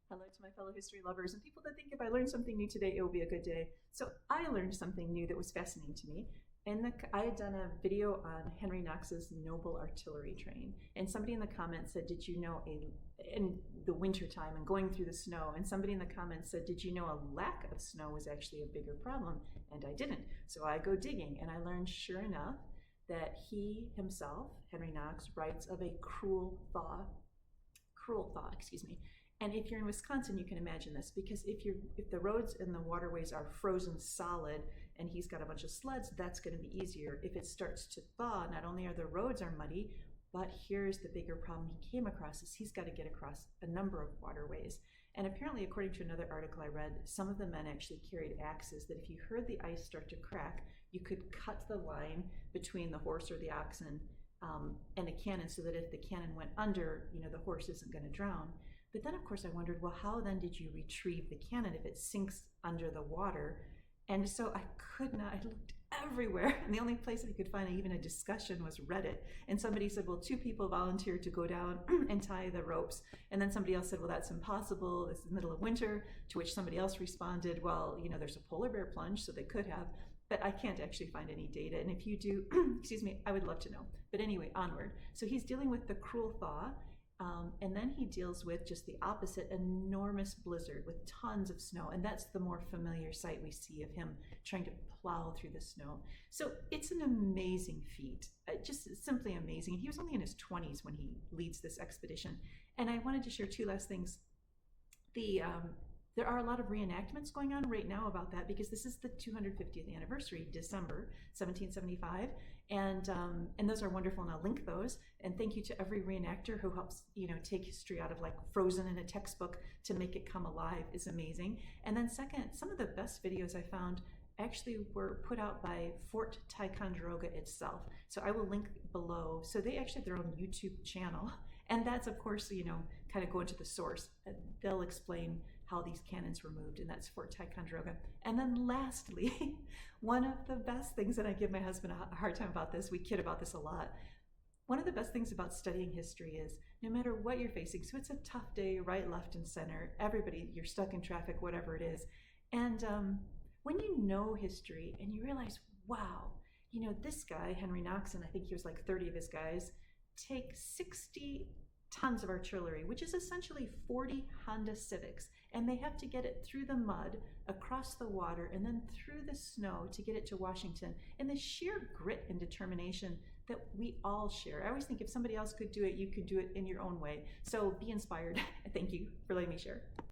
Hello to my fellow history lovers and people that think if I learn something new today, it will be a good day. So I learned something new that was fascinating to me. I had done a video on Henry Knox's Noble Artillery Train, and somebody in the comments said, "Did you know in the winter time and going through the snow?" And somebody in the comments said, "Did you know a lack of snow was actually a bigger problem?" And I didn't. So I go digging, and I learned, sure enough, that he himself, Henry Knox, writes of a cruel thaw, excuse me. And if you're in Wisconsin, you can imagine this, because if the roads and the waterways are frozen solid and he's got a bunch of sleds, that's going to be easier. If it starts to thaw, not only are the roads are muddy, but here's the bigger problem he came across is he's got to get across a number of waterways. And apparently, according to another article I read, some of the men actually carried axes that if you heard the ice start to crack, you could cut the line between the horse or the oxen and a cannon, so that if the cannon went under, the horse isn't going to drown. But then, of course, I wondered, well, how then did you retrieve the cannon if it sinks under the water? And so I could not, I looked everywhere. And the only place I could find even a discussion was Reddit. And somebody said, well, 2 people volunteered to go down and tie the ropes. And then somebody else said, well, that's impossible. It's the middle of winter. To which somebody else responded, well, there's a polar bear plunge, so they could have. But I can't actually find any data. And if you do, excuse me, I would love to know. But anyway, onward. So he's dealing with the cruel thaw. And then he deals with just the opposite, enormous blizzard with tons of snow. And that's the more familiar sight we see of him trying to plow through the snow. So it's an amazing feat, just simply amazing. He was only in his 20s when he leads this expedition. And I wanted to share 2 last things. There are a lot of reenactments going on right now about that, because this is the 250th anniversary, December 1775, and those are wonderful, and I'll link those. And thank you to every reenactor who helps take history out of like frozen in a textbook to make it come alive. Is amazing. And then second, some of the best videos I found actually were put out by Fort Ticonderoga itself. So I will link below. So they actually have their own YouTube channel. And that's, of course, kind of going to the source. They'll explain how these cannons were moved, and that's Fort Ticonderoga. And then lastly, one of the best things, and I give my husband a hard time about this, we kid about this a lot. One of the best things about studying history is no matter what you're facing, so it's a tough day, right, left, and center, everybody, you're stuck in traffic, whatever it is. And when you know history and you realize, wow, this guy, Henry Knox, and I think he was like 30 of his guys, take 60 tons of artillery, which is essentially 40 Honda Civics, and they have to get it through the mud, across the water, and then through the snow to get it to Washington. And the sheer grit and determination that we all share. I always think if somebody else could do it, you could do it in your own way. So be inspired. Thank you for letting me share.